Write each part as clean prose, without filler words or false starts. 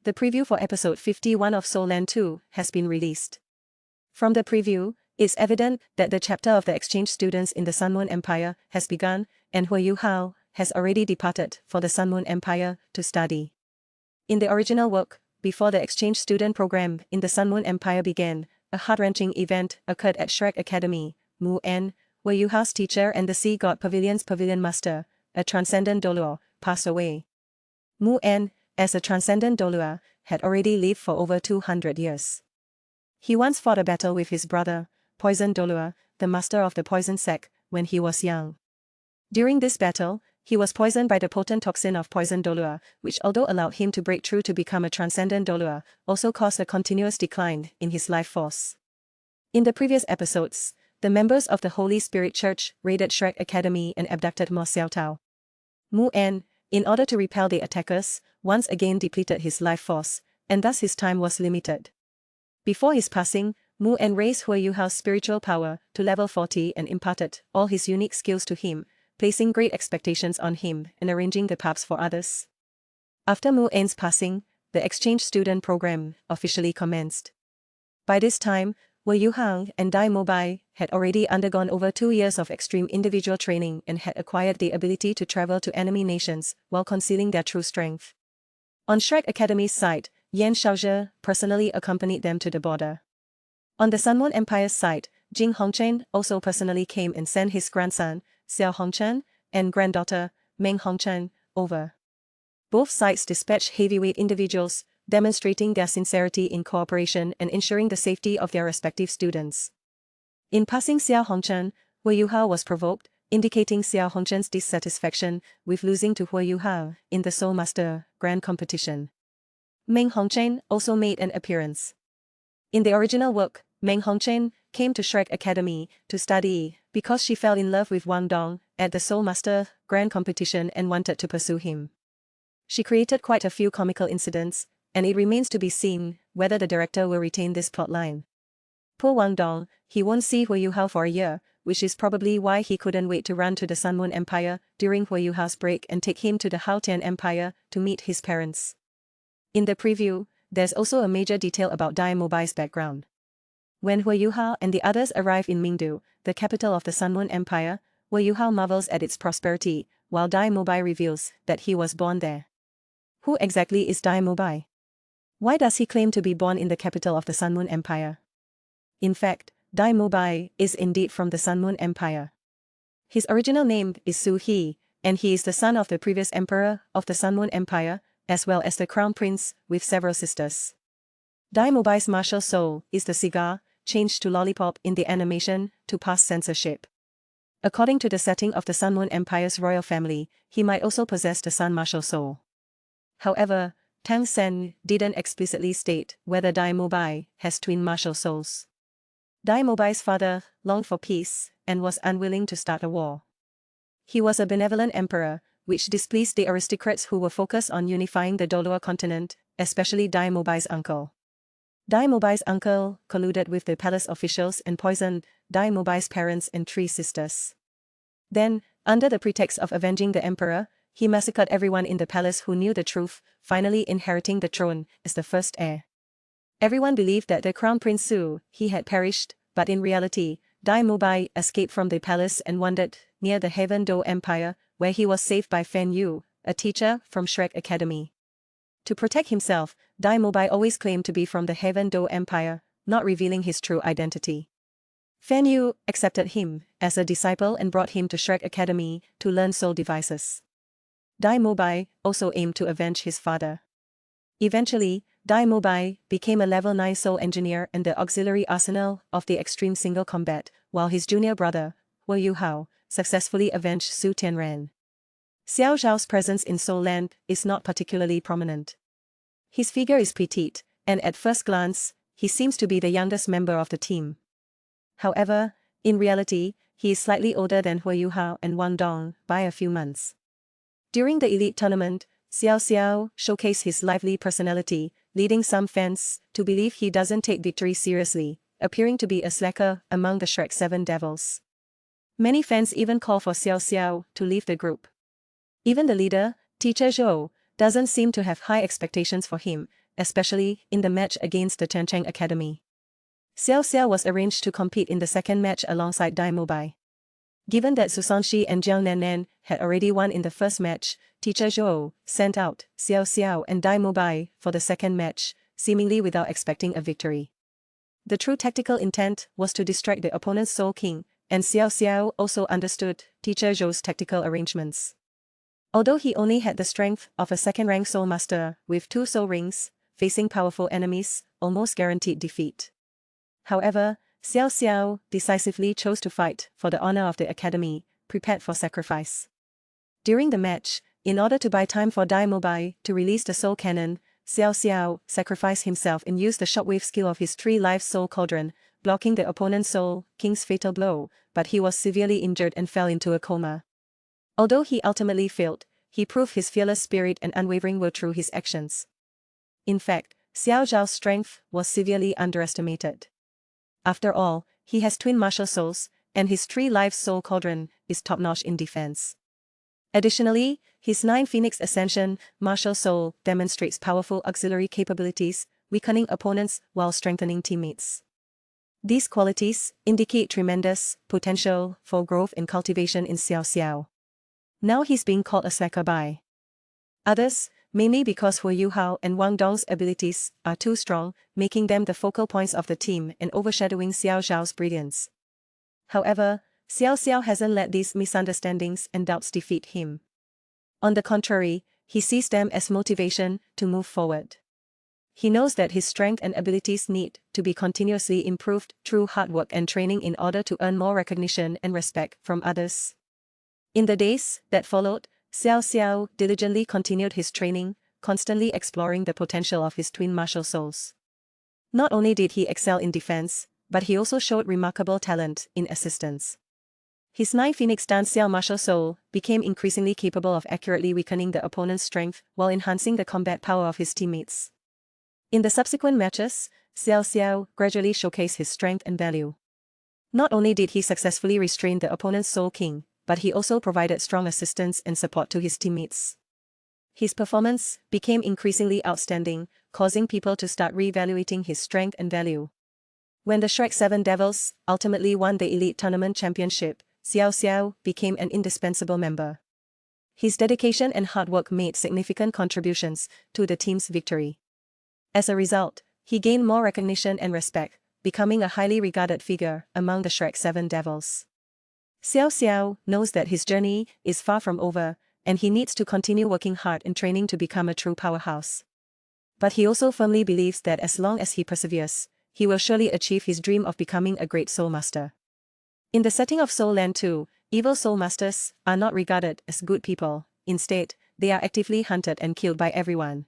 the preview for episode 51 of Land2 has been released. From the preview, it's evident that the chapter of the exchange students in the Sun Moon Empire has begun, and Huo Yuhao has already departed for the Sun Moon Empire to study. In the original work, before the exchange student program in the Sun Moon Empire began, a heart-wrenching event occurred at Shrek Academy. Mu En, Huo Yuhao's teacher and the Sea God Pavilion's pavilion master, a transcendent Doluo, passed away. Mu En, as a transcendent Doluo, had already lived for over 200 years. He once fought a battle with his brother, Poison Doluo, the master of the poison sect, when he was young. During this battle, he was poisoned by the potent toxin of Poison Doluo, which although allowed him to break through to become a transcendent Doluo, also caused a continuous decline in his life force. In the previous episodes, the members of the Holy Spirit Church raided Shrek Academy and abducted He Caitou. Mu En, in order to repel the attackers, once again depleted his life force, and thus his time was limited. Before his passing, Mu En raised Huo Yuhao's spiritual power to level 40 and imparted all his unique skills to him, placing great expectations on him and arranging the paths for others. After Mu En's passing, the exchange student program officially commenced. By this time, Huo Yuhao and Dai Mobai had already undergone over 2 years of extreme individual training and had acquired the ability to travel to enemy nations while concealing their true strength. On Shrek Academy's side, Yan Shaozhe personally accompanied them to the border. On the Sun Moon Empire's side, Jing Hongchen also personally came and sent his grandson, Xiao Hongchen, and granddaughter, Meng Hongchen, over. Both sides dispatched heavyweight individuals, demonstrating their sincerity in cooperation and ensuring the safety of their respective students. In passing Xiao Hongchen, Huo Yuhao was provoked, indicating Xiao Hongchen's dissatisfaction with losing to Huo Yuhao in the Soul Master Grand Competition. Meng Hongchen also made an appearance. In the original work, Meng Hongchen came to Shrek Academy to study because she fell in love with Wang Dong at the Soul Master Grand Competition and wanted to pursue him. She created quite a few comical incidents, and it remains to be seen whether the director will retain this plotline. Poor Wang Dong, he won't see Huo Yuhao for a year, which is probably why he couldn't wait to run to the Sun Moon Empire during Huo Yuhao's break and take him to the Haotian Empire to meet his parents. In the preview, there's also a major detail about Dai Mobai's background. When Huo Yuhao and the others arrive in Mingdu, the capital of the Sun Moon Empire, Huo Yuhao marvels at its prosperity, while Dai Mobai reveals that he was born there. Who exactly is Dai Mobai? Why does he claim to be born in the capital of the Sun Moon Empire? In fact, Dai Mobai is indeed from the Sun Moon Empire. His original name is Su He, and he is the son of the previous emperor of the Sun Moon Empire, as well as the crown prince with several sisters. Dai Mobai's martial soul is the cigar, changed to lollipop in the animation to pass censorship. According to the setting of the Sun Moon Empire's royal family, he might also possess the sun martial soul. However, Tang Sen didn't explicitly state whether Dai Mobai has twin martial souls. Dai Mobai's father longed for peace and was unwilling to start a war. He was a benevolent emperor, which displeased the aristocrats who were focused on unifying the Doluo continent, especially Dai Mobai's uncle. Dai Mobai's uncle colluded with the palace officials and poisoned Dai Mobai's parents and 3 sisters. Then, under the pretext of avenging the emperor, he massacred everyone in the palace who knew the truth, finally inheriting the throne as the first heir. Everyone believed that the crown prince Su He had perished, but in reality, Dai Mobai escaped from the palace and wandered near the Heaven Do Empire, where he was saved by Fan Yu, a teacher from Shrek Academy. To protect himself, Dai Mobai always claimed to be from the Heaven Do Empire, not revealing his true identity. Fan Yu accepted him as a disciple and brought him to Shrek Academy to learn soul devices. Dai Mobai also aimed to avenge his father. Eventually, Dai Mobai became a level 9 soul engineer and the auxiliary arsenal of the extreme single combat, while his junior brother, Huo Yuhao, successfully avenged Su Tianran. Xiao Zhao's presence in Soul Land is not particularly prominent. His figure is petite, and at first glance, he seems to be the youngest member of the team. However, in reality, he is slightly older than Huo Yuhao and Wang Dong by a few months. During the elite tournament, Xiao Xiao showcased his lively personality, leading some fans to believe he doesn't take victory seriously, appearing to be a slacker among the Shrek 7 devils. Many fans even call for Xiao Xiao to leave the group. Even the leader, Teacher Zhou, doesn't seem to have high expectations for him, especially in the match against the Chengcheng Academy. Xiao Xiao was arranged to compete in the second match alongside Dai Mobai. Given that Susanshi and Jiang Nannan had already won in the first match, teacher Zhou sent out Xiao Xiao and Dai Mobai for the second match, seemingly without expecting a victory. The true tactical intent was to distract the opponent's Soul King, and Xiao Xiao also understood teacher Zhou's tactical arrangements. Although he only had the strength of a second-rank Soul Master with 2 Soul Rings, facing powerful enemies almost guaranteed defeat. However, Xiao Xiao decisively chose to fight for the honor of the academy, prepared for sacrifice. During the match, in order to buy time for Dai Mobai to release the Soul Cannon, Xiao Xiao sacrificed himself and used the shockwave skill of his 3-life Soul Cauldron, blocking the opponent's Soul King's fatal blow, but he was severely injured and fell into a coma. Although he ultimately failed, he proved his fearless spirit and unwavering will through his actions. In fact, Xiao Zhao's strength was severely underestimated. After all, he has twin martial souls, and his 3-life Soul Cauldron is top-notch in defense. Additionally, his 9 Phoenix Ascension martial soul demonstrates powerful auxiliary capabilities, weakening opponents while strengthening teammates. These qualities indicate tremendous potential for growth and cultivation in Xiao Xiao. Now he's being called a slacker by others, mainly because Huo Yuhao and Wang Dong's abilities are too strong, making them the focal points of the team and overshadowing Xiao Zhao's brilliance. However, Xiao Xiao hasn't let these misunderstandings and doubts defeat him. On the contrary, he sees them as motivation to move forward. He knows that his strength and abilities need to be continuously improved through hard work and training in order to earn more recognition and respect from others. In the days that followed, Xiao Xiao diligently continued his training, constantly exploring the potential of his twin martial souls. Not only did he excel in defense, but he also showed remarkable talent in assistance. His 9 Phoenix Dance Xiao martial soul became increasingly capable of accurately weakening the opponent's strength while enhancing the combat power of his teammates. In the subsequent matches, Xiao Xiao gradually showcased his strength and value. Not only did he successfully restrain the opponent's Soul King, but he also provided strong assistance and support to his teammates. His performance became increasingly outstanding, causing people to start re-evaluating his strength and value. When the Shrek 7 Devils ultimately won the Elite Tournament Championship, Xiao Xiao became an indispensable member. His dedication and hard work made significant contributions to the team's victory. As a result, he gained more recognition and respect, becoming a highly regarded figure among the Shrek 7 Devils. Xiao Xiao knows that his journey is far from over, and he needs to continue working hard and training to become a true powerhouse. But he also firmly believes that as long as he perseveres, he will surely achieve his dream of becoming a great Soul Master. In the setting of Soul Land 2, evil Soul Masters are not regarded as good people, instead, they are actively hunted and killed by everyone.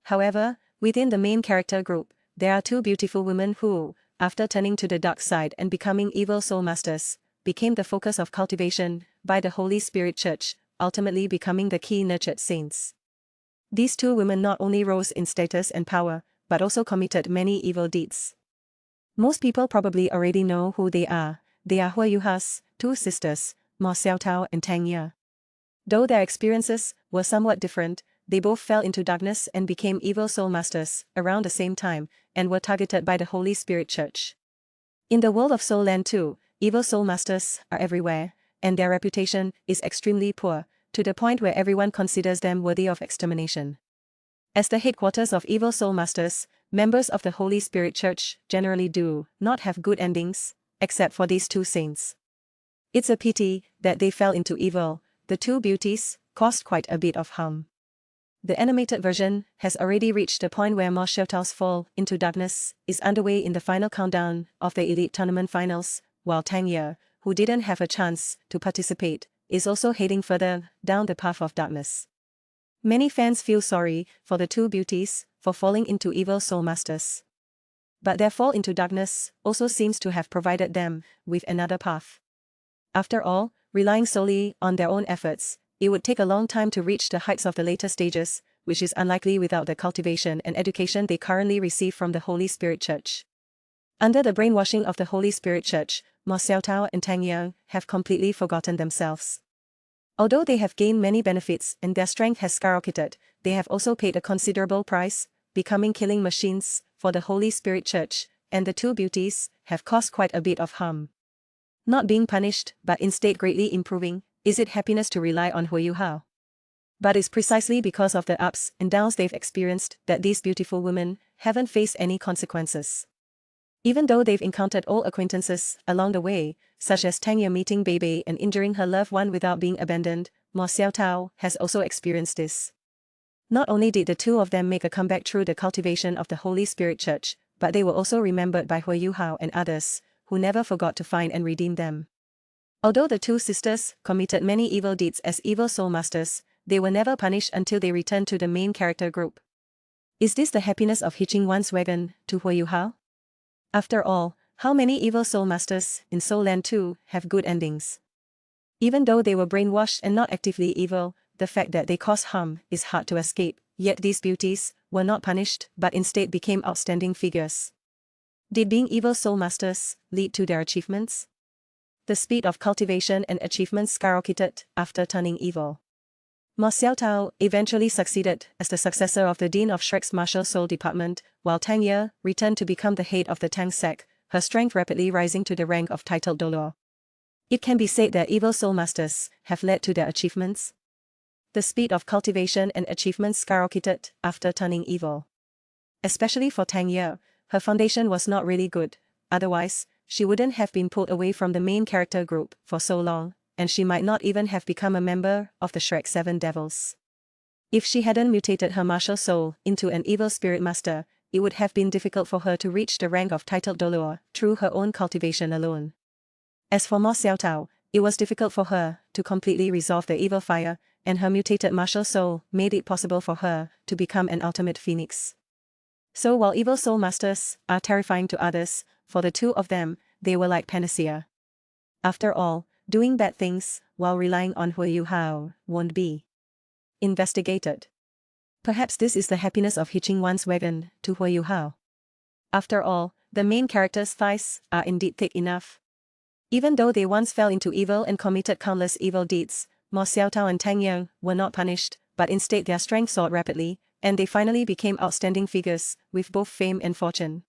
However, within the main character group, there are 2 beautiful women who, after turning to the dark side and becoming evil Soul Masters, became the focus of cultivation by the Holy Spirit Church, ultimately becoming the key nurtured saints. These 2 women not only rose in status and power, but also committed many evil deeds. Most people probably already know who they are. They are Huo Yuhao's 2 sisters, Mo Xiaotao and Tang Ye. Though their experiences were somewhat different, they both fell into darkness and became evil Soul Masters around the same time, and were targeted by the Holy Spirit Church. In the world of Soul Land 2, evil Soul Masters are everywhere, and their reputation is extremely poor, to the point where everyone considers them worthy of extermination. As the headquarters of evil Soul Masters, members of the Holy Spirit Church generally do not have good endings, except for these 2 saints. It's a pity that they fell into evil. The 2 beauties caused quite a bit of harm. The animated version has already reached the point where Mo Xiaotao's fall into darkness is underway in the final countdown of the Elite Tournament Finals, while Tang Ye, who didn't have a chance to participate, is also heading further down the path of darkness. Many fans feel sorry for the 2 beauties for falling into evil Soul Masters. But their fall into darkness also seems to have provided them with another path. After all, relying solely on their own efforts, it would take a long time to reach the heights of the later stages, which is unlikely without the cultivation and education they currently receive from the Holy Spirit Church. Under the brainwashing of the Holy Spirit Church, Mo Xiaotao and Tang Ye have completely forgotten themselves. Although they have gained many benefits and their strength has skyrocketed, they have also paid a considerable price, becoming killing machines for the Holy Spirit Church, and the two beauties have caused quite a bit of harm. Not being punished, but instead greatly improving, is it happiness to rely on Huo Yuhao? But it's precisely because of the ups and downs they've experienced that these beautiful women haven't faced any consequences. Even though they've encountered old acquaintances along the way, such as Tang Ye meeting Bebe and injuring her loved one without being abandoned, Mo Xiaotao has also experienced this. Not only did the two of them make a comeback through the cultivation of the Holy Spirit Church, but they were also remembered by Huo Yuhao and others, who never forgot to find and redeem them. Although the two sisters committed many evil deeds as evil soul masters, they were never punished until they returned to the main character group. Is this the happiness of hitching one's wagon to Huo Yuhao? After all, how many evil soul masters in Soul Land 2 have good endings? Even though they were brainwashed and not actively evil, the fact that they caused harm is hard to escape, yet these beauties were not punished but instead became outstanding figures. Did being evil soul masters lead to their achievements? The speed of cultivation and achievements skyrocketed after turning evil. Mo Xiaotao eventually succeeded as the successor of the Dean of Shrek's Martial Soul Department, while Tang Ye returned to become the head of the Tang sect, her strength rapidly rising to the rank of titled Dolor. It can be said that evil soul masters have led to their achievements. The speed of cultivation and achievements skyrocketed after turning evil. Especially for Tang Ye, her foundation was not really good, otherwise, she wouldn't have been pulled away from the main character group for so long, and she might not even have become a member of the Shrek 7 Devils. If she hadn't mutated her martial soul into an evil spirit master, it would have been difficult for her to reach the rank of titled Dolor through her own cultivation alone. As for Mo Xiaotao, it was difficult for her to completely resolve the evil fire, and her mutated martial soul made it possible for her to become an ultimate phoenix. So while evil soul masters are terrifying to others, for the two of them, they were like panacea. After all, doing bad things while relying on Huo Yuhao won't be investigated. Perhaps this is the happiness of hitching one's wagon to Huo Yuhao. After all, the main character's thighs are indeed thick enough. Even though they once fell into evil and committed countless evil deeds, Mo Xiaotao and Tang Ye were not punished, but instead their strength soared rapidly, and they finally became outstanding figures with both fame and fortune.